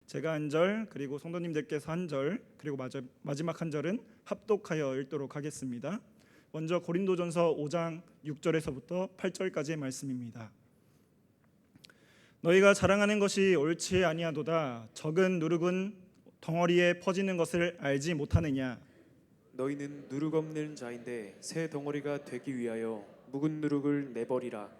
제가 한 절, 그리고 성도님들께서 한 절, 그리고 마지막 한 절은 합독하여 읽도록 하겠습니다. 먼저 고린도전서 5장 6절에서부터 8절까지의 말씀입니다. 너희가 자랑하는 것이 옳지 아니하도다. 적은 누룩은 덩어리에 퍼지는 것을 알지 못하느냐. 너희는 누룩 없는 자인데 새 덩어리가 되기 위하여 묵은 누룩을 내버리라.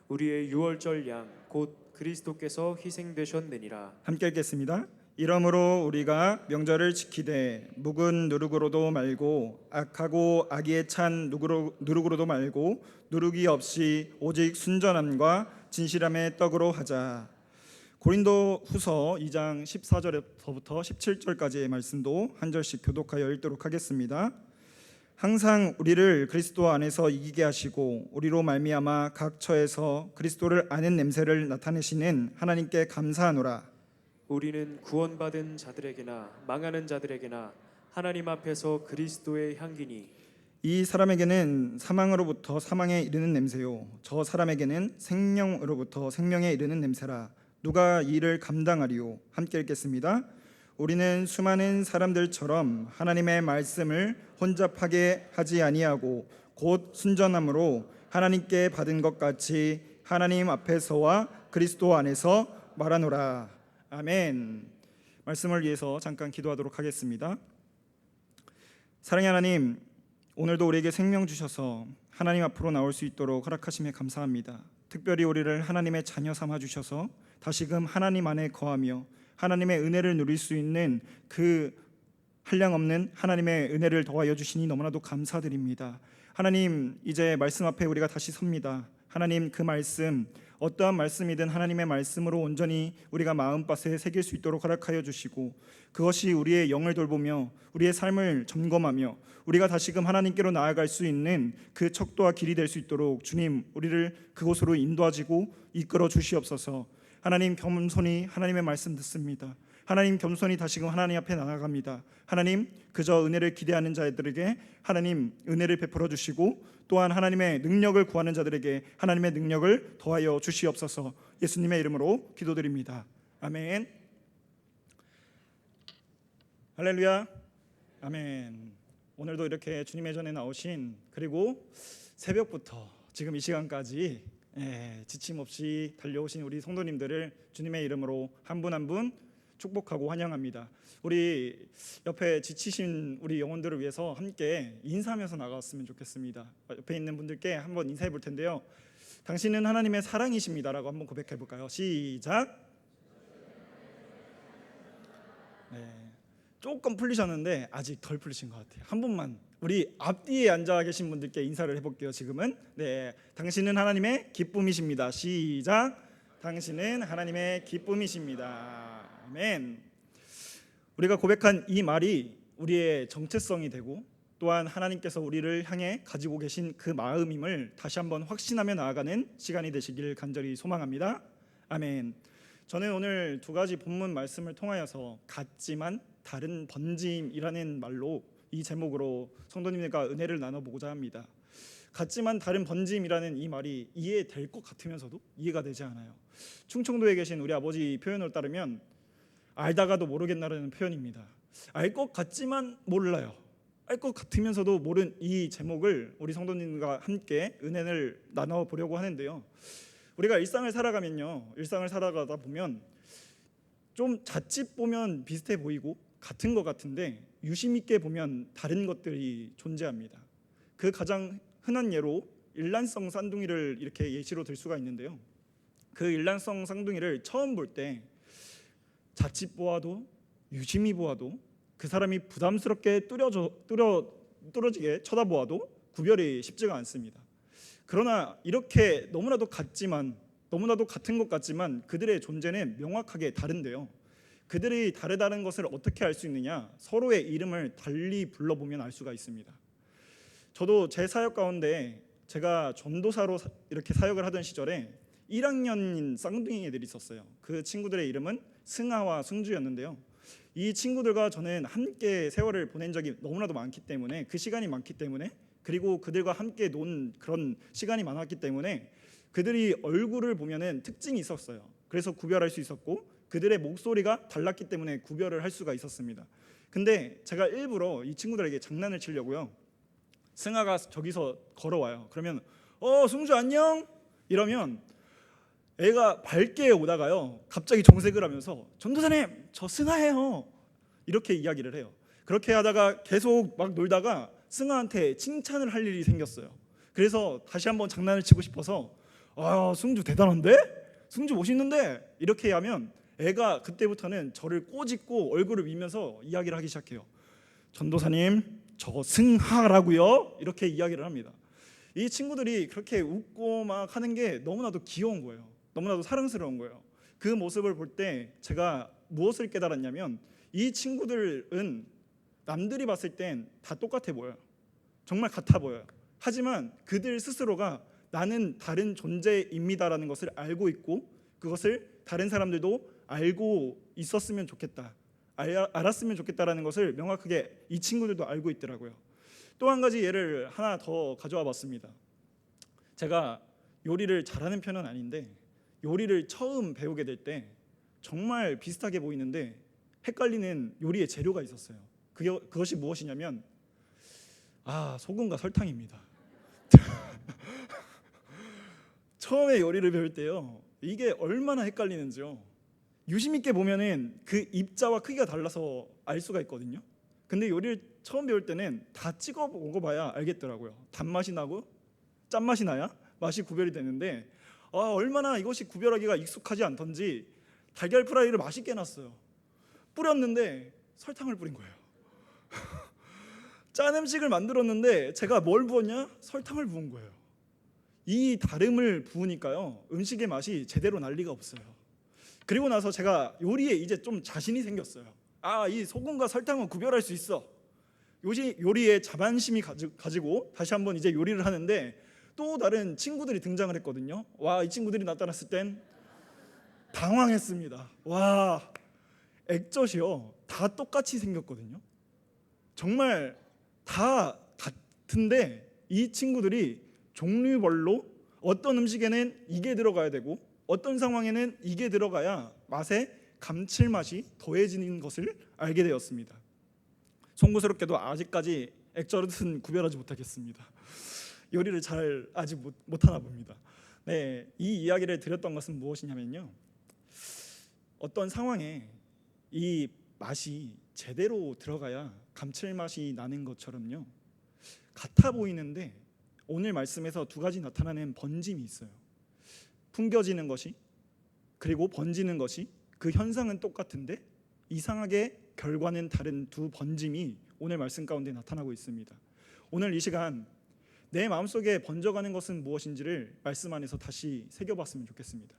우리의 유월절 양 곧 그리스도께서 희생되셨느니라. 함께 읽겠습니다. 이러므로 우리가 명절을 지키되 묵은 누룩으로도 말고 악하고 악의에 찬 누룩으로도 말고 누룩이 없이 오직 순전함과 진실함의 떡으로 하자. 고린도 후서 2장 14절부터 17절까지의 말씀도 한 절씩 교독하여 읽도록 하겠습니다. 항상 우리를 그리스도 안에서 이기게 하시고 우리로 말미암아 각 처에서 그리스도를 아는 냄새를 나타내시는 하나님께 감사하노라. 우리는 구원받은 자들에게나 망하는 자들에게나 하나님 앞에서 그리스도의 향기니 이 사람에게는 사망으로부터 사망에 이르는 냄새요 저 사람에게는 생명으로부터 생명에 이르는 냄새라. 누가 이 일을 감당하리요? 함께 읽겠습니다. 우리는 수많은 사람들처럼 하나님의 말씀을 혼잡하게 하지 아니하고 곧 순전함으로 하나님께 받은 것 같이 하나님 앞에서와 그리스도 안에서 말하노라. 아멘. 말씀을 위해서 잠깐 기도하도록 하겠습니다. 사랑의 하나님, 오늘도 우리에게 생명 주셔서 하나님 앞으로 나올 수 있도록 허락하심에 감사합니다. 특별히 우리를 하나님의 자녀 삼아 주셔서 다시금 하나님 안에 거하며 하나님의 은혜를 누릴 수 있는 그 한량없는 하나님의 은혜를 더하여 주시니 너무나도 감사드립니다. 하나님, 이제 말씀 앞에 우리가 다시 섭니다. 하나님, 그 말씀 어떠한 말씀이든 하나님의 말씀으로 온전히 우리가 마음밭에 새길 수 있도록 허락하여 주시고 그것이 우리의 영을 돌보며 우리의 삶을 점검하며 우리가 다시금 하나님께로 나아갈 수 있는 그 척도와 길이 될 수 있도록 주님, 우리를 그곳으로 인도하시고 이끌어 주시옵소서. 하나님, 겸손히 하나님의 말씀 듣습니다. 하나님, 겸손히 다시금 하나님 앞에 나아갑니다. 하나님, 그저 은혜를 기대하는 자들에게 하나님 은혜를 베풀어 주시고 또한 하나님의 능력을 구하는 자들에게 하나님의 능력을 더하여 주시옵소서. 예수님의 이름으로 기도드립니다. 아멘. 할렐루야. 아멘. 오늘도 이렇게 주님의 전에 나오신, 그리고 새벽부터 지금 이 시간까지 지침 없이 달려오신 우리 성도님들을 주님의 이름으로 한 분 한 분 축복하고 환영합니다. 우리 옆에 지치신 우리 영혼들을 위해서 함께 인사하면서 나갔으면 좋겠습니다. 옆에 있는 분들께 한번 인사해 볼 텐데요. 당신은 하나님의 사랑이십니다라고 한번 고백해 볼까요? 시작. 조금 풀리셨는데 아직 덜 풀리신 것 같아요. 한 번만 우리 앞뒤에 앉아 계신 분들께 인사를 해볼게요. 지금은 당신은 하나님의 기쁨이십니다. 시작. 당신은 하나님의 기쁨이십니다. 아멘. 우리가 고백한 이 말이 우리의 정체성이 되고 또한 하나님께서 우리를 향해 가지고 계신 그 마음임을 다시 한번 확신하며 나아가는 시간이 되시길 간절히 소망합니다. 아멘. 저는 오늘 두 가지 본문 말씀을 통하여서 같지만 다른 번짐이라는 말로 이 제목으로 성도님들과 은혜를 나눠보고자 합니다. 같지만 다른 번짐이라는 이 말이 이해될 것 같으면서도 이해가 되지 않아요. 충청도에 계신 우리 아버지 표현을 따르면 알다가도 모르겠나라는 표현입니다. 알 것 같지만 몰라요. 알 것 같으면서도 모른 이 제목을 우리 성도님과 함께 은혜를 나눠보려고 하는데요. 우리가 일상을 살아가다 보면 좀 자칫 보면 비슷해 보이고 같은 것 같은데 유심 있게 보면 다른 것들이 존재합니다. 그 가장 흔한 예로 일란성 쌍둥이를 이렇게 예시로 들 수가 있는데요. 그 일란성 쌍둥이를 처음 볼 때 자칫 보아도 유심히 보아도 그 사람이 부담스럽게 뚫어지게 쳐다보아도 구별이 쉽지가 않습니다. 그러나 이렇게 너무나도 같은 것 같지만 그들의 존재는 명확하게 다른데요. 그들이 다르다는 것을 어떻게 알 수 있느냐? 서로의 이름을 달리 불러보면 알 수가 있습니다. 저도 제 사역 가운데 제가 전도사로 이렇게 사역을 하던 시절에 1학년인 쌍둥이 애들이 있었어요. 그 친구들의 이름은 승아와 승주였는데요. 이 친구들과 저는 함께 세월을 보낸 적이 너무나도 많기 때문에 그 시간이 많기 때문에 그리고 그들과 함께 논 그런 시간이 많았기 때문에 그들이 얼굴을 보면은 특징이 있었어요. 그래서 구별할 수 있었고 그들의 목소리가 달랐기 때문에 구별을 할 수가 있었습니다. 근데 제가 일부러 이 친구들에게 장난을 치려고요. 승아가 저기서 걸어와요. 그러면 승주 안녕 이러면 애가 밝게 오다가요 갑자기 정색을 하면서 전도사님 저 승아예요 이렇게 이야기를 해요. 그렇게 하다가 계속 막 놀다가 승아한테 칭찬을 할 일이 생겼어요. 그래서 다시 한번 장난을 치고 싶어서 승주 대단한데? 승주 멋있는데? 이렇게 하면 애가 그때부터는 저를 꼬집고 얼굴을 미면서 이야기를 하기 시작해요. 전도사님 저 승하라고요? 이렇게 이야기를 합니다. 이 친구들이 그렇게 웃고 막 하는 게 너무나도 귀여운 거예요. 너무나도 사랑스러운 거예요. 그 모습을 볼 때 제가 무엇을 깨달았냐면 이 친구들은 남들이 봤을 땐 다 똑같아 보여요. 정말 같아 보여요. 하지만 그들 스스로가 나는 다른 존재입니다라는 것을 알고 있고 그것을 다른 사람들도 알고 있었으면 좋겠다, 알았으면 좋겠다라는 것을 명확하게 이 친구들도 알고 있더라고요. 또 한 가지 예를 하나 더 가져와 봤습니다. 제가 요리를 잘하는 편은 아닌데 요리를 처음 배우게 될 때 정말 비슷하게 보이는데 헷갈리는 요리의 재료가 있었어요. 그것이 무엇이냐면 소금과 설탕입니다. 처음에 요리를 배울 때요 이게 얼마나 헷갈리는지요. 유심 있게 보면은 그 입자와 크기가 달라서 알 수가 있거든요. 근데 요리를 처음 배울 때는 다 찍어 먹어봐야 알겠더라고요. 단맛이 나고 짠맛이 나야 맛이 구별이 되는데 얼마나 이것이 구별하기가 익숙하지 않던지 달걀 프라이를 맛있게 해놨어요. 뿌렸는데 설탕을 뿌린 거예요. 짠 음식을 만들었는데 제가 뭘 부었냐? 설탕을 부은 거예요. 이 다름을 부으니까요 음식의 맛이 제대로 날 리가 없어요. 그리고 나서 제가 요리에 이제 좀 자신이 생겼어요. 이 소금과 설탕은 구별할 수 있어. 요리에 자만심이 가지고 다시 한번 이제 요리를 하는데 또 다른 친구들이 등장을 했거든요. 이 친구들이 나타났을 땐 당황했습니다. 액젓이요 다 똑같이 생겼거든요. 정말 다 같은데 이 친구들이 종류별로 어떤 음식에는 이게 들어가야 되고 어떤 상황에는 이게 들어가야 맛에 감칠맛이 더해지는 것을 알게 되었습니다. 송구스럽게도 아직까지 액젓은 구별하지 못하겠습니다. 요리를 잘 아직 못하나 봅니다. 네, 이 이야기를 드렸던 것은 무엇이냐면요, 어떤 상황에 이 맛이 제대로 들어가야 감칠맛이 나는 것처럼요, 같아 보이는데 오늘 말씀에서 두 가지 나타나는 번짐이 있어요. 풍겨지는 것이 그리고 번지는 것이, 그 현상은 똑같은데 이상하게 결과는 다른 두 번짐이 오늘 말씀 가운데 나타나고 있습니다. 오늘 이 시간 내 마음속에 번져가는 것은 무엇인지를 말씀 안에서 다시 새겨봤으면 좋겠습니다.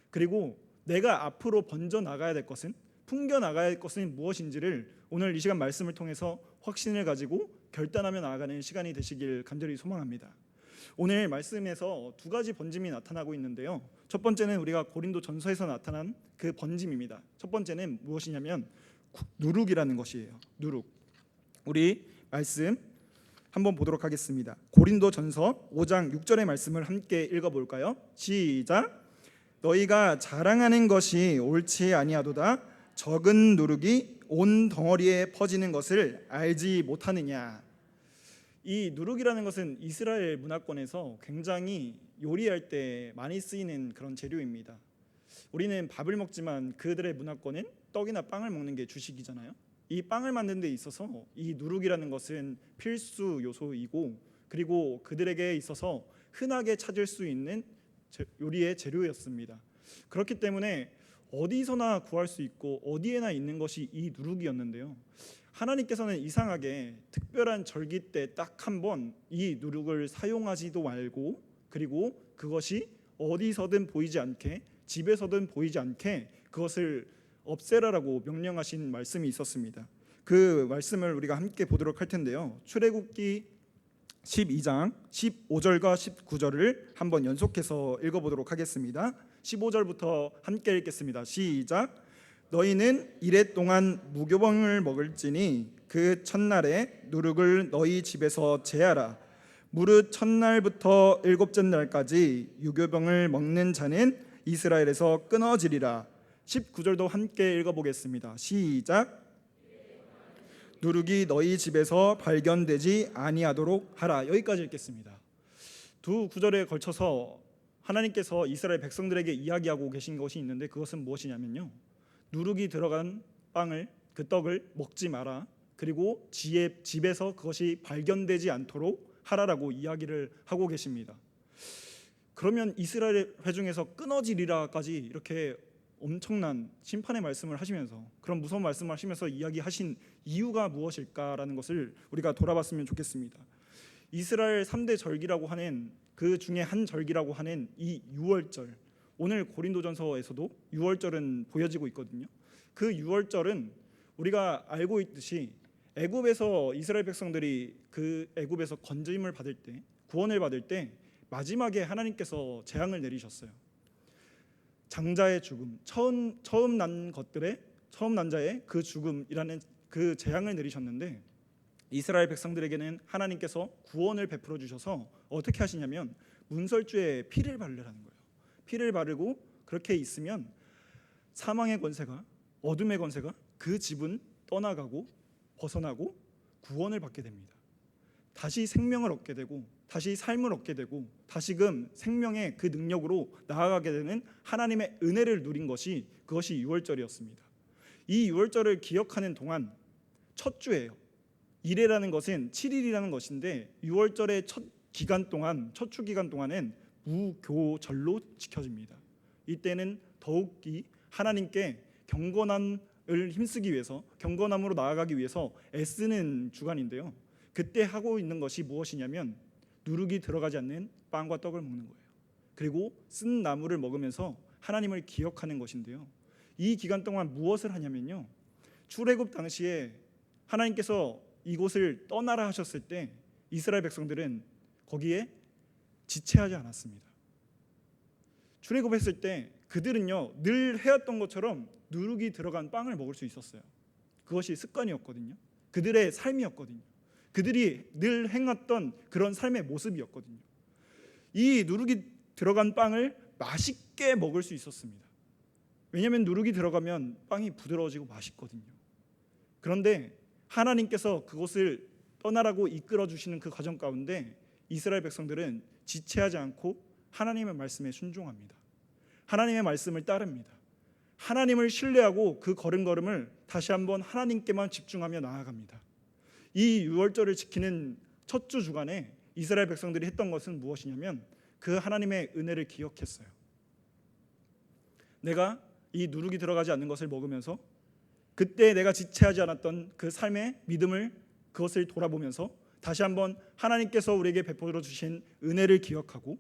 그리고 내가 앞으로 번져 나가야 될 것은, 풍겨 나가야 할 것은 무엇인지를 오늘 이 시간 말씀을 통해서 확신을 가지고 결단하며 나아가는 시간이 되시길 간절히 소망합니다. 오늘 말씀에서 두 가지 번짐이 나타나고 있는데요, 첫 번째는 우리가 고린도 전서에서 나타난 그 번짐입니다. 첫 번째는 무엇이냐면 누룩이라는 것이에요. 누룩. 우리 말씀 한번 보도록 하겠습니다. 고린도 전서 5장 6절의 말씀을 함께 읽어볼까요? 시작. 너희가 자랑하는 것이 옳지 아니하도다. 적은 누룩이 온 덩어리에 퍼지는 것을 알지 못하느냐. 이 누룩이라는 것은 이스라엘 문화권에서 굉장히 요리할 때 많이 쓰이는 그런 재료입니다. 우리는 밥을 먹지만 그들의 문화권은 떡이나 빵을 먹는 게 주식이잖아요. 이 빵을 만드는 데 있어서 이 누룩이라는 것은 필수 요소이고, 그리고 그들에게 있어서 흔하게 찾을 수 있는 요리의 재료였습니다. 그렇기 때문에 어디서나 구할 수 있고 어디에나 있는 것이 이 누룩이었는데요, 하나님께서는 이상하게 특별한 절기 때 딱 한 번 이 누룩을 사용하지도 말고, 그리고 그것이 어디서든 보이지 않게, 집에서든 보이지 않게 그것을 없애라라고 명령하신 말씀이 있었습니다. 그 말씀을 우리가 함께 보도록 할 텐데요, 출애굽기 12장 15절과 19절을 한번 연속해서 읽어보도록 하겠습니다. 15절부터 함께 읽겠습니다. 시작. 너희는 이레 동안 무교병을 먹을지니 그 첫날에 누룩을 너희 집에서 제하라. 무릇 첫날부터 일곱째 날까지 유교병을 먹는 자는 이스라엘에서 끊어지리라. 19절도 함께 읽어보겠습니다. 시작. 누룩이 너희 집에서 발견되지 아니하도록 하라. 여기까지 읽겠습니다. 두 구절에 걸쳐서 하나님께서 이스라엘 백성들에게 이야기하고 계신 것이 있는데, 그것은 무엇이냐면요, 누룩이 들어간 빵을, 그 떡을 먹지 마라. 그리고 집에서 그것이 발견되지 않도록 하라라고 이야기를 하고 계십니다. 그러면 이스라엘 회중에서 끊어지리라까지 이렇게 엄청난 심판의 말씀을 하시면서, 그런 무서운 말씀을 하시면서 이야기하신 이유가 무엇일까라는 것을 우리가 돌아봤으면 좋겠습니다. 이스라엘 3대 절기라고 하는 그 중에 한 절기라고 하는 이 유월절, 오늘 고린도전서에서도 유월절은 보여지고 있거든요. 그 유월절은 우리가 알고 있듯이 애굽에서 이스라엘 백성들이 그 애굽에서 건짐을 받을 때, 구원을 받을 때 마지막에 하나님께서 재앙을 내리셨어요. 장자의 죽음, 처음 난 것들의, 처음 난 자의 그 죽음이라는 그 재앙을 내리셨는데, 이스라엘 백성들에게는 하나님께서 구원을 베풀어 주셔서 어떻게 하시냐면 문설주에 피를 바르라는 거예요. 피를 바르고 그렇게 있으면 사망의 권세가, 어둠의 권세가 그 집은 떠나가고 벗어나고 구원을 받게 됩니다. 다시 생명을 얻게 되고, 다시 삶을 얻게 되고, 다시금 생명의 그 능력으로 나아가게 되는 하나님의 은혜를 누린 것이, 그것이 유월절이었습니다. 이 유월절을 기억하는 동안 첫 주예요. 이레라는 것은 7일이라는 것인데, 유월절의 첫 기간 동안, 첫 주 기간 동안은 무교절로 지켜집니다. 이때는 더욱이 하나님께 경건함을 힘쓰기 위해서, 경건함으로 나아가기 위해서 애쓰는 주간인데요, 그때 하고 있는 것이 무엇이냐면 누룩이 들어가지 않는 빵과 떡을 먹는 거예요. 그리고 쓴 나물을 먹으면서 하나님을 기억하는 것인데요, 이 기간 동안 무엇을 하냐면요, 출애굽 당시에 하나님께서 이곳을 떠나라 하셨을 때 이스라엘 백성들은 거기에 지체하지 않았습니다. 출애굽했을 때 그들은요, 늘 해왔던 것처럼 누룩이 들어간 빵을 먹을 수 있었어요. 그것이 습관이었거든요. 그들의 삶이었거든요. 그들이 늘 행했던 그런 삶의 모습이었거든요. 이 누룩이 들어간 빵을 맛있게 먹을 수 있었습니다. 왜냐하면 누룩이 들어가면 빵이 부드러워지고 맛있거든요. 그런데 하나님께서 그곳을 떠나라고 이끌어 주시는 그 과정 가운데 이스라엘 백성들은 지체하지 않고 하나님의 말씀에 순종합니다. 하나님의 말씀을 따릅니다. 하나님을 신뢰하고 그 걸음걸음을 다시 한번 하나님께만 집중하며 나아갑니다. 이 유월절을 지키는 첫 주 주간에 이스라엘 백성들이 했던 것은 무엇이냐면 그 하나님의 은혜를 기억했어요. 내가 이 누룩이 들어가지 않는 것을 먹으면서 그때 내가 지체하지 않았던 그 삶의 믿음을, 그것을 돌아보면서 다시 한번 하나님께서 우리에게 베풀어 주신 은혜를 기억하고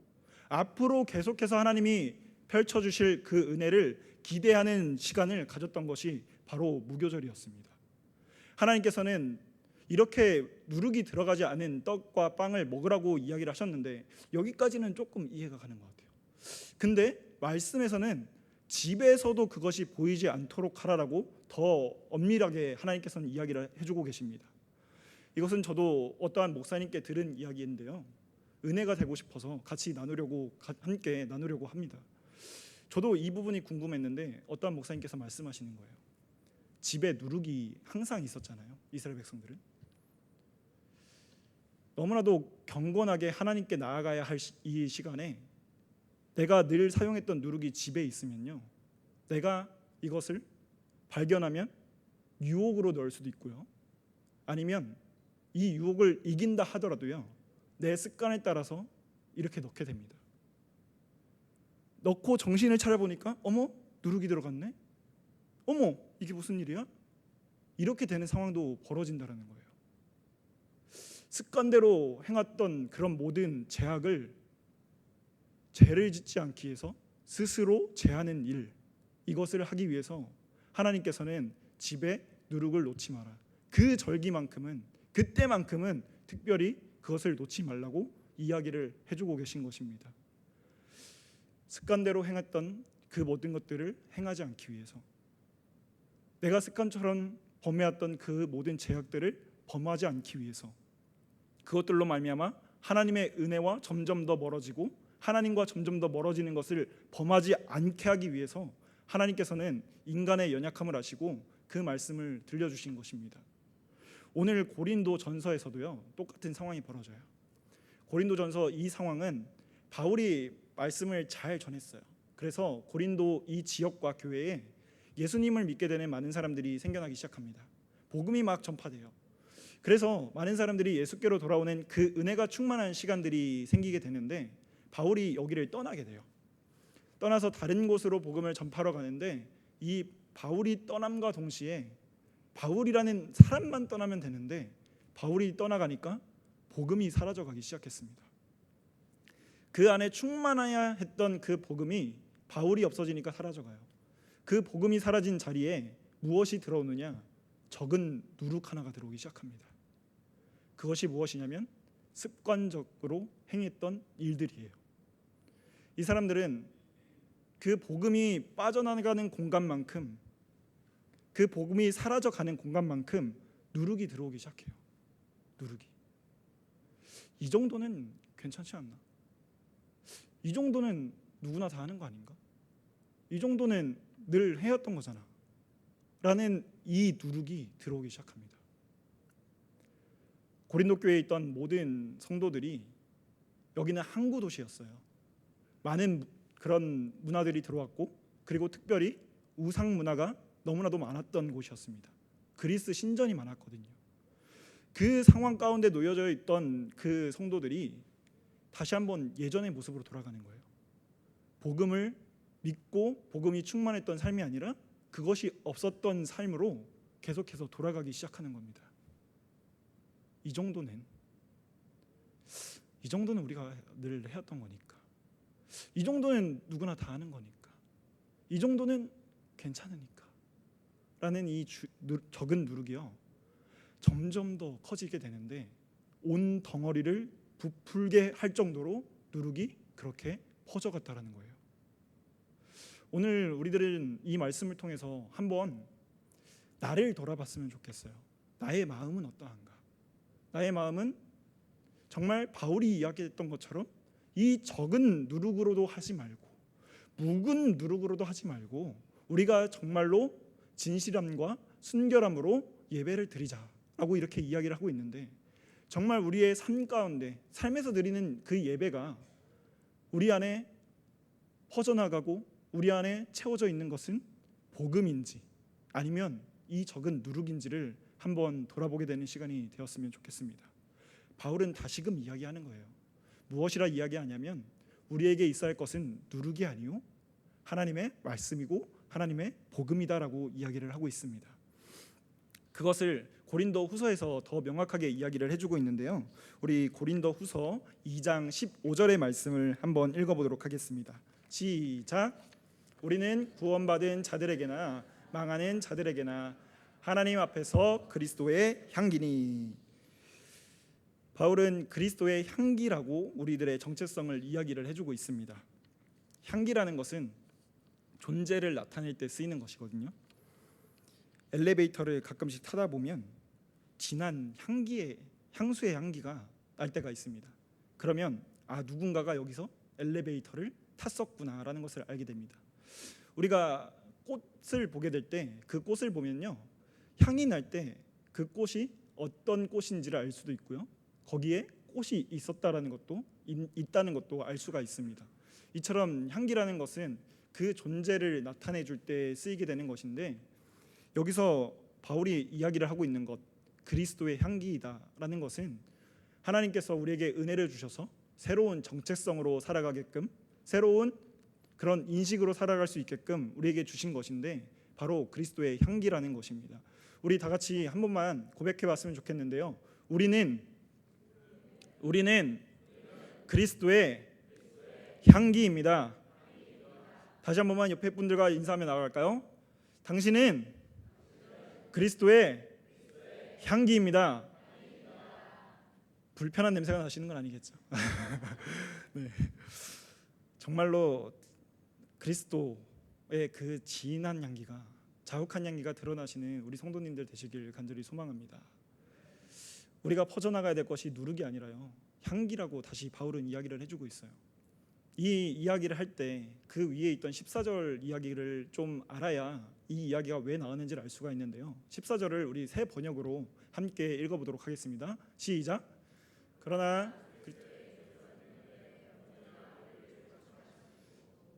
앞으로 계속해서 하나님이 펼쳐주실 그 은혜를 기대하는 시간을 가졌던 것이 바로 무교절이었습니다. 하나님께서는 이렇게 누룩이 들어가지 않은 떡과 빵을 먹으라고 이야기를 하셨는데 여기까지는 조금 이해가 가는 것 같아요. 근데 말씀에서는 집에서도 그것이 보이지 않도록 하라라고 더 엄밀하게 하나님께서는 이야기를 해주고 계십니다. 이것은 저도 어떠한 목사님께 들은 이야기인데요, 은혜가 되고 싶어서 같이 함께 나누려고 합니다. 저도 이 부분이 궁금했는데 어떠한 목사님께서 말씀하시는 거예요. 집에 누룩이 항상 있었잖아요, 이스라엘 백성들은. 너무나도 경건하게 하나님께 나아가야 할 이 시간에 내가 늘 사용했던 누룩이 집에 있으면요, 내가 이것을 발견하면 유혹으로 넣을 수도 있고요, 아니면 이 유혹을 이긴다 하더라도요, 내 습관에 따라서 이렇게 넣게 됩니다. 넣고 정신을 차려보니까 어머, 누룩이 들어갔네? 어머, 이게 무슨 일이야? 이렇게 되는 상황도 벌어진다는 거예요. 습관대로 행했던 그런 모든 죄악을, 죄를 짓지 않기 위해서 스스로 제하는 일, 이것을 하기 위해서 하나님께서는 집에 누룩을 놓지 마라, 그 절기만큼은, 그때만큼은 특별히 그것을 놓지 말라고 이야기를 해주고 계신 것입니다. 습관대로 행했던 그 모든 것들을 행하지 않기 위해서, 내가 습관처럼 범해왔던 그 모든 죄악들을 범하지 않기 위해서, 그것들로 말미암아 하나님의 은혜와 점점 더 멀어지고 하나님과 점점 더 멀어지는 것을 범하지 않게 하기 위해서 하나님께서는 인간의 연약함을 아시고 그 말씀을 들려주신 것입니다. 오늘 고린도 전서에서도요, 똑같은 상황이 벌어져요. 고린도 전서 이 상황은 바울이 말씀을 잘 전했어요. 그래서 고린도 이 지역과 교회에 예수님을 믿게 되는 많은 사람들이 생겨나기 시작합니다. 복음이 막 전파돼요. 그래서 많은 사람들이 예수께로 돌아오는 그 은혜가 충만한 시간들이 생기게 되는데, 바울이 여기를 떠나게 돼요. 떠나서 다른 곳으로 복음을 전파하러 가는데, 이 바울이 떠남과 동시에 바울이라는 사람만 떠나면 되는데 바울이 떠나가니까 복음이 사라져가기 시작했습니다. 그 안에 충만해야 했던 그 복음이 바울이 없어지니까 사라져가요. 그 복음이 사라진 자리에 무엇이 들어오느냐? 적은 누룩 하나가 들어오기 시작합니다. 그것이 무엇이냐면 습관적으로 행했던 일들이에요. 이 사람들은 그 복음이 빠져나가는 공간만큼, 그 복음이 사라져가는 공간만큼 누룩이 들어오기 시작해요. 누룩이. 이 정도는 괜찮지 않나? 이 정도는 누구나 다 하는 거 아닌가? 이 정도는 늘 해왔던 거잖아 라는 이 누룩이 들어오기 시작합니다. 고린도 교회에 있던 모든 성도들이, 여기는 항구 도시였어요. 많은 그런 문화들이 들어왔고, 그리고 특별히 우상 문화가 너무나도 많았던 곳이었습니다. 그리스 신전이 많았거든요. 그 상황 가운데 놓여져 있던 그 성도들이 다시 한번 예전의 모습으로 돌아가는 거예요. 복음을 믿고 복음이 충만했던 삶이 아니라 그것이 없었던 삶으로 계속해서 돌아가기 시작하는 겁니다. 이 정도는 우리가 늘 해왔던 거니까, 이 정도는 누구나 다 하는 거니까, 이 정도는 괜찮으니까 라는 이 적은 누룩이요, 점점 더 커지게 되는데 온 덩어리를 부풀게 할 정도로 누룩이 그렇게 퍼져갔다라는 거예요. 오늘 우리들은 이 말씀을 통해서 한번 나를 돌아봤으면 좋겠어요. 나의 마음은 어떠한가? 나의 마음은 정말 바울이 이야기했던 것처럼 이 적은 누룩으로도 하지 말고, 묵은 누룩으로도 하지 말고, 우리가 정말로 진실함과 순결함으로 예배를 드리자라고 이렇게 이야기를 하고 있는데, 정말 우리의 삶 가운데, 삶에서 드리는 그 예배가 우리 안에 퍼져나가고 우리 안에 채워져 있는 것은 복음인지 아니면 이 적은 누룩인지를 한번 돌아보게 되는 시간이 되었으면 좋겠습니다. 바울은 다시금 이야기하는 거예요. 무엇이라 이야기하냐면 우리에게 있어야 할 것은 누룩이 아니요 하나님의 말씀이고 하나님의 복음이다라고 이야기를 하고 있습니다. 그것을 고린도 후서에서 더 명확하게 이야기를 해주고 있는데요. 우리 고린도 후서 2장 15절의 말씀을 한번 읽어보도록 하겠습니다. 시작. 우리는 구원받은 자들에게나 망하는 자들에게나 하나님 앞에서 그리스도의 향기니. 바울은 그리스도의 향기라고 우리들의 정체성을 이야기를 해주고 있습니다. 향기라는 것은 존재를 나타낼 때 쓰이는 것이거든요. 엘리베이터를 가끔씩 타다 보면 진한 향수의 향기가 날 때가 있습니다. 그러면 누군가가 여기서 엘리베이터를 탔었구나라는 것을 알게 됩니다. 우리가 꽃을 보게 될 때 그 꽃을 보면요, 향이 날 때 그 꽃이 어떤 꽃인지를 알 수도 있고요, 거기에 꽃이 있었다라는 것도 있다는 것도 알 수가 있습니다. 이처럼 향기라는 것은 그 존재를 나타내 줄 때 쓰이게 되는 것인데, 여기서 바울이 이야기를 하고 있는 것, 그리스도의 향기이다라는 것은 하나님께서 우리에게 은혜를 주셔서 새로운 정체성으로 살아가게끔, 새로운 그런 인식으로 살아갈 수 있게끔 우리에게 주신 것인데, 바로 그리스도의 향기라는 것입니다. 우리 다 같이 한 번만 고백해 봤으면 좋겠는데요. 우리는 그리스도의 향기입니다. 다시 한 번만 옆에 분들과 인사하며 나아갈까요? 당신은 그리스도의 향기입니다. 불편한 냄새가 나시는 건 아니겠죠? 네. 정말로 그리스도의 그 진한 향기가, 자욱한 향기가 드러나시는 우리 성도님들 되시길 간절히 소망합니다. 우리가 퍼져나가야 될 것이 누룩이 아니라요, 향기라고 다시 바울은 이야기를 해주고 있어요. 이 이야기를 할 때 그 위에 있던 14절 이야기를 좀 알아야 이 이야기가 왜 나왔는지를 알 수가 있는데요. 14절을 우리 새 번역으로 함께 읽어보도록 하겠습니다. 시작. 그러나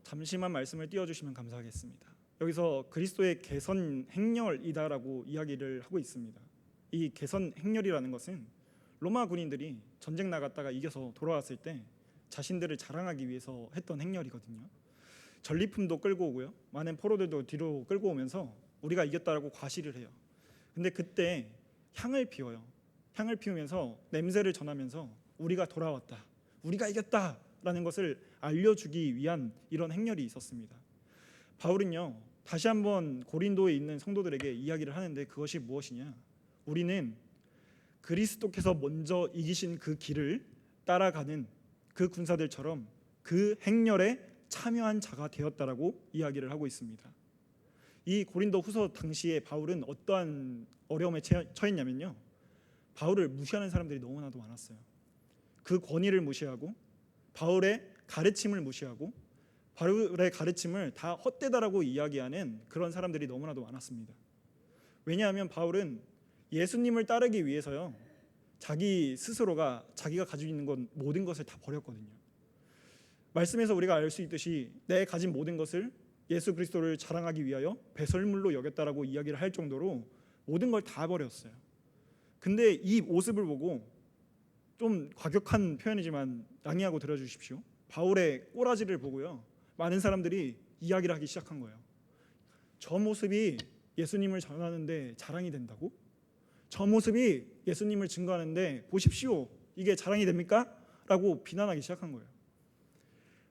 잠시만 말씀을 띄워주시면 감사하겠습니다. 여기서 그리스도의 개선 행렬이다라고 이야기를 하고 있습니다. 이 개선 행렬이라는 것은 로마 군인들이 전쟁 나갔다가 이겨서 돌아왔을 때 자신들을 자랑하기 위해서 했던 행렬이거든요. 전리품도 끌고 오고요, 많은 포로들도 뒤로 끌고 오면서 우리가 이겼다라고 과시를 해요. 근데 그때 향을 피워요. 향을 피우면서 냄새를 전하면서 우리가 돌아왔다, 우리가 이겼다라는 것을 알려주기 위한 이런 행렬이 있었습니다. 바울은요, 다시 한번 고린도에 있는 성도들에게 이야기를 하는데 그것이 무엇이냐? 우리는 그리스도께서 먼저 이기신 그 길을 따라가는 그 군사들처럼 그 행렬에 참여한 자가 되었다라고 이야기를 하고 있습니다. 이 고린도 후서 당시에 바울은 어떠한 어려움에 처했냐면요, 바울을 무시하는 사람들이 너무나도 많았어요. 그 권위를 무시하고 바울의 가르침을 무시하고 바울의 가르침을 다 헛되다라고 이야기하는 그런 사람들이 너무나도 많았습니다. 왜냐하면 바울은 예수님을 따르기 위해서요, 자기 스스로가 자기가 가지고 있는 건 모든 것을 다 버렸거든요. 말씀에서 우리가 알 수 있듯이 내 가진 모든 것을 예수 그리스도를 자랑하기 위하여 배설물로 여겼다라고 이야기를 할 정도로 모든 걸 다 버렸어요. 근데 이 모습을 보고, 좀 과격한 표현이지만 양해하고 들어주십시오, 바울의 꼬라지를 보고요, 많은 사람들이 이야기를 하기 시작한 거예요. 저 모습이 예수님을 전하는데 자랑이 된다고? 저 모습이 예수님을 증거하는데 보십시오, 이게 자랑이 됩니까? 라고 비난하기 시작한 거예요.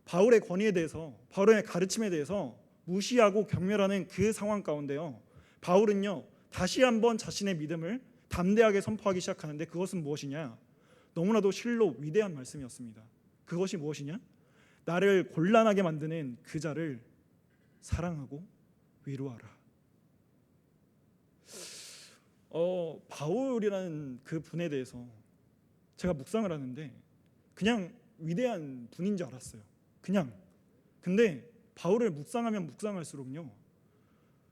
바울의 권위에 대해서, 바울의 가르침에 대해서 무시하고 경멸하는 그 상황 가운데요, 바울은요 다시 한번 자신의 믿음을 담대하게 선포하기 시작하는데 그것은 무엇이냐? 너무나도 실로 위대한 말씀이었습니다. 그것이 무엇이냐? 나를 곤란하게 만드는 그 자를 사랑하고 위로하라. 바울이라는 그 분에 대해서 제가 묵상을 하는데 그냥 위대한 분인 줄 알았어요. 그냥. 근데 바울을 묵상하면 묵상할수록요,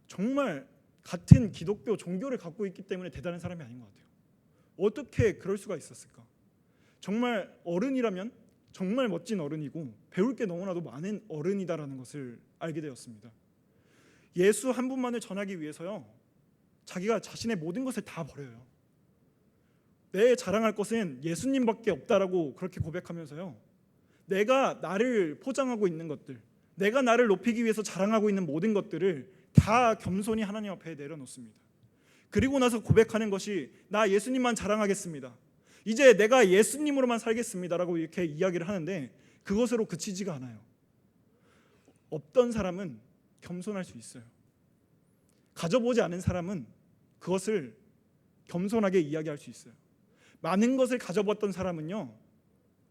정말 같은 기독교 종교를 갖고 있기 때문에 대단한 사람이 아닌 것 같아요. 어떻게 그럴 수가 있었을까? 정말 어른이라면 정말 멋진 어른이고 배울 게 너무나도 많은 어른이다라는 것을 알게 되었습니다. 예수 한 분만을 전하기 위해서요, 자기가 자신의 모든 것을 다 버려요. 내 자랑할 것은 예수님밖에 없다라고 그렇게 고백하면서요, 내가 나를 포장하고 있는 것들, 내가 나를 높이기 위해서 자랑하고 있는 모든 것들을 다 겸손히 하나님 앞에 내려놓습니다. 그리고 나서 고백하는 것이 나 예수님만 자랑하겠습니다, 이제 내가 예수님으로만 살겠습니다라고 이렇게 이야기를 하는데 그것으로 그치지가 않아요. 없던 사람은 겸손할 수 있어요. 가져보지 않은 사람은 그것을 겸손하게 이야기할 수 있어요. 많은 것을 가져봤던 사람은요,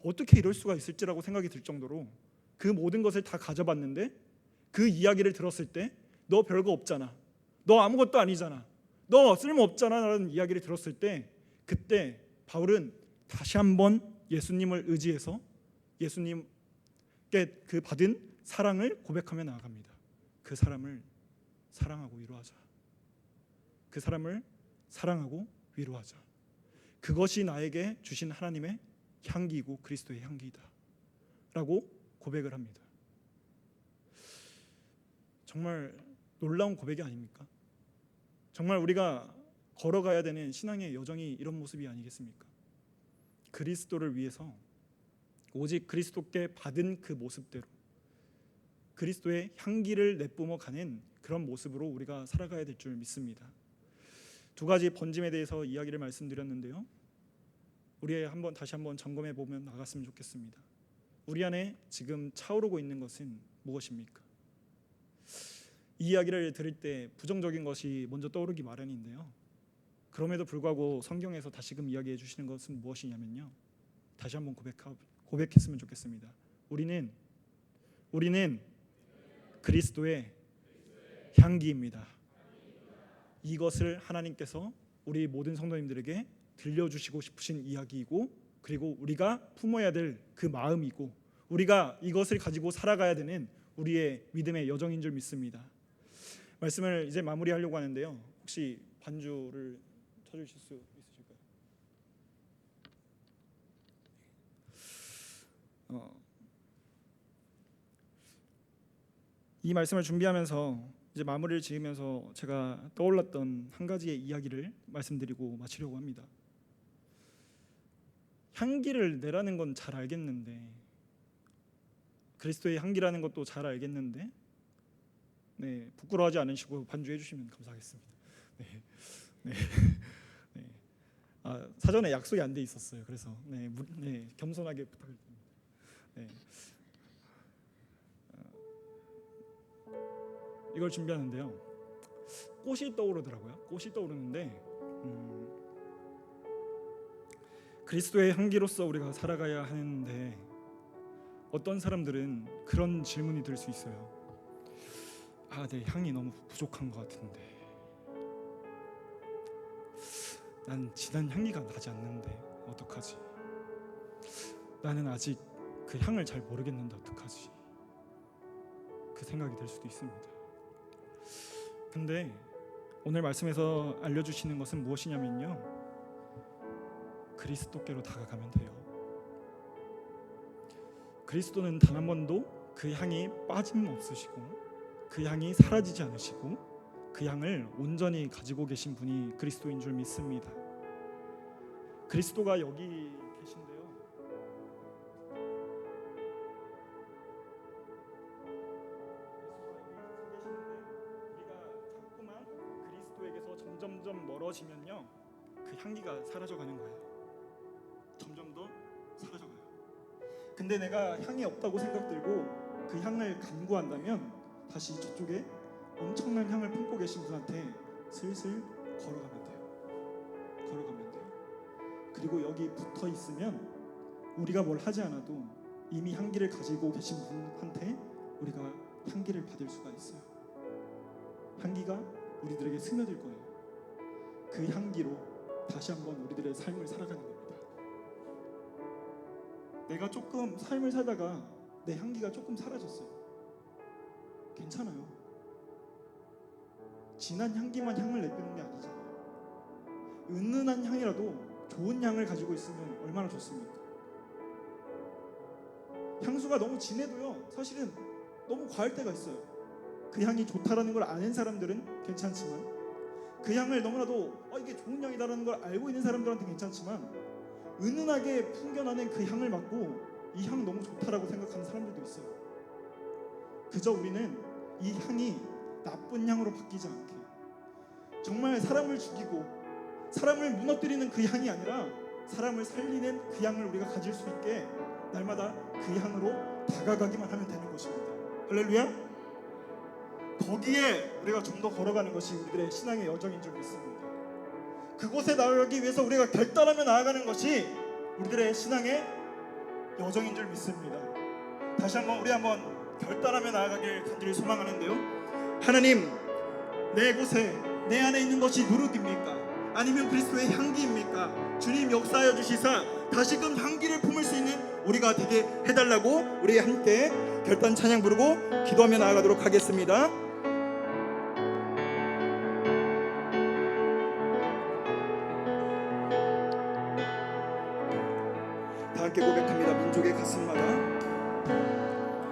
어떻게 이럴 수가 있을지라고 생각이 들 정도로 그 모든 것을 다 가져봤는데 그 이야기를 들었을 때 너 별거 없잖아, 너 아무것도 아니잖아, 너 쓸모없잖아 라는 이야기를 들었을 때 그때 바울은 다시 한번 예수님을 의지해서 예수님께 그 받은 사랑을 고백하며 나아갑니다. 그 사람을 사랑하고 위로하자. 그 사람을 사랑하고 위로하자. 그것이 나에게 주신 하나님의 향기이고 그리스도의 향기이다 라고 고백을 합니다. 정말 놀라운 고백이 아닙니까? 정말 우리가 걸어가야 되는 신앙의 여정이 이런 모습이 아니겠습니까? 그리스도를 위해서 오직 그리스도께 받은 그 모습대로 그리스도의 향기를 내뿜어 가는 그런 모습으로 우리가 살아가야 될 줄 믿습니다. 두 가지 번짐에 대해서 이야기를 말씀드렸는데요, 우리 다시 한번 점검해 보면 나갔으면 좋겠습니다. 우리 안에 지금 차오르고 있는 것은 무엇입니까? 이 이야기를 들을 때 부정적인 것이 먼저 떠오르기 마련인데요, 그럼에도 불구하고 성경에서 다시금 이야기해 주시는 것은 무엇이냐면요, 다시 한번 고백했으면 좋겠습니다. 우리는 그리스도의 향기입니다. 이것을 하나님께서 우리 모든 성도님들에게 들려주시고 싶으신 이야기이고, 그리고 우리가 품어야 될 그 마음이고, 우리가 이것을 가지고 살아가야 되는 우리의 믿음의 여정인 줄 믿습니다. 말씀을 이제 마무리하려고 하는데요. 혹시 반주를 쳐주실 수 있으실까요? 이 말씀을 준비하면서 이제 마무리를 지으면서 제가 떠올랐던 한 가지의 이야기를 말씀드리고 마치려고 합니다. 향기를 내라는 건 잘 알겠는데, 그리스도의 향기라는 것도 잘 알겠는데, 네, 부끄러워하지 않으시고 반주해 주시면 감사하겠습니다. 네, 네, 네. 사전에 약속이 안 돼 있었어요. 그래서 겸손하게 부탁을 드립니다. 네. 이걸 준비하는데요. 꽃이 떠오르더라고요. 꽃이 떠오르는데 그리스도의 향기로서 우리가 살아가야 하는데 어떤 사람들은 그런 질문이 들 수 있어요. 내 향이 너무 부족한 것 같은데, 난 진한 향기가 나지 않는데 어떡하지? 나는 아직 그 향을 잘 모르겠는데 어떡하지? 그 생각이 들 수도 있습니다. 근데 오늘 말씀에서 알려주시는 것은 무엇이냐면요, 그리스도께로 다가가면 돼요. 그리스도는 단 한 번도 그 향이 빠짐없으시고 그 향이 사라지지 않으시고 그 향을 온전히 가지고 계신 분이 그리스도인 줄 믿습니다. 그리스도가 여기 계신데요. 우리가 자꾸만 그리스도에게서 점점점 멀어지면요, 그 향기가 사라져가는 거예요. 점점 더 사라져가요. 근데 내가 향이 없다고 생각 들고 그 향을 간구한다면 다시 저쪽에 엄청난 향을 품고 계신 분한테 슬슬 걸어가면 돼요. 그리고 여기 붙어 있으면 우리가 뭘 하지 않아도 이미 향기를 가지고 계신 분한테 우리가 향기를 받을 수가 있어요. 향기가 우리들에게 스며들 거예요. 그 향기로 다시 한번 우리들의 삶을 살아가는 겁니다. 내가 조금 삶을 살다가 내 향기가 조금 사라졌어요. 괜찮아요. 진한 향기만 향을 내뿜는 게 아니잖아요. 은은한 향이라도 좋은 향을 가지고 있으면 얼마나 좋습니까? 향수가 너무 진해도요, 사실은 너무 과할 때가 있어요. 그 향이 좋다라는 걸 아는 사람들은 괜찮지만, 그 향을 너무나도 이게 좋은 향이다라는 걸 알고 있는 사람들한테는 괜찮지만, 은은하게 풍겨나는 그 향을 맡고 이 향 너무 좋다라고 생각하는 사람들도 있어요. 그저 우리는 이 향이 나쁜 향으로 바뀌지 않게, 정말 사람을 죽이고 사람을 무너뜨리는 그 향이 아니라 사람을 살리는 그 향을 우리가 가질 수 있게 날마다 그 향으로 다가가기만 하면 되는 것입니다. 할렐루야. 거기에 우리가 좀 더 걸어가는 것이 우리들의 신앙의 여정인 줄 믿습니다. 그곳에 나아가기 위해서 우리가 결단하며 나아가는 것이 우리들의 신앙의 여정인 줄 믿습니다. 다시 한번 우리 한번 결단하며 나아가길 간절히 소망하는데요. 하나님, 내 곳에 내 안에 있는 것이 누룩입니까? 아니면 그리스도의 향기입니까? 주님 역사하여 주시사 다시금 향기를 품을 수 있는 우리가 되게 해달라고 우리 함께 결단 찬양 부르고 기도하며 나아가도록 하겠습니다. 다 함께 고백합니다. 민족의 가슴마다,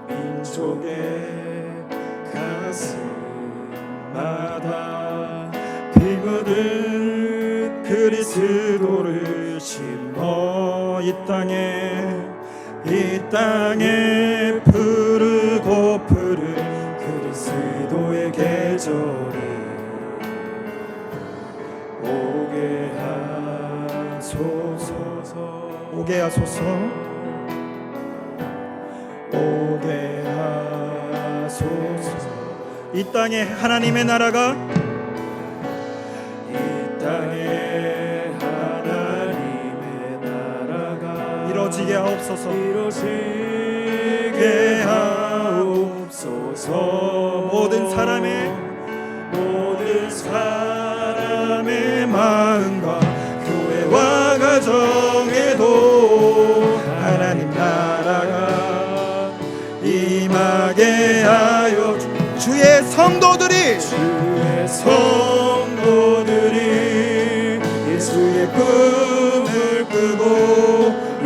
민족의 가슴마다 피 묻은 그리스도를 심어 이 땅에 푸르고 푸른 그리스도의 계절이 오게 하소서, 오게 하소서, 오게 하소서. 이 땅에 하나님의 나라가, 이 땅에 하나님의 나라가 이루어지게 하옵소서, 이루어지게 하옵소서. 모든 사람의 마음과 교회와 가정에도 하나님 나라가 주의 성도들이 예수의 꿈을 꾸고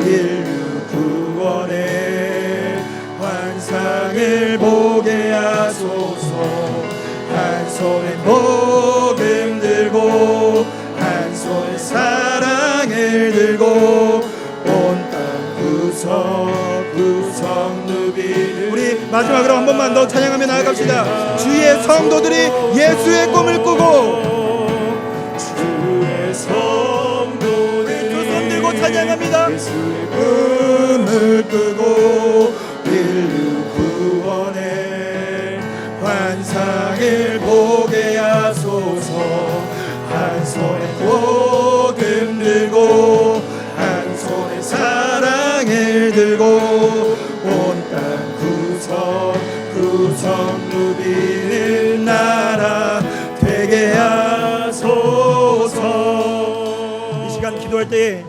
인류 구원의 환상을 보게 하소서. 한 손에 복음 들고 한 손에 사랑을 들고 온 땅 구석구석 누비는 우리 마지막으로 한 번만 더 찬양하며 나아갑시다. 주의 성도들이 예수의 꿈을 꾸고 주의 성도들이 두 손 들고 찬양합니다. 예수의 꿈을 꾸고 인류 구원의 환상을 보게 하소서. 한 손에 복음 들고 한 손에 사랑을 들고 온 땅 구석구석 누비는 나라 되게 하소서. 이 시간 기도할 때에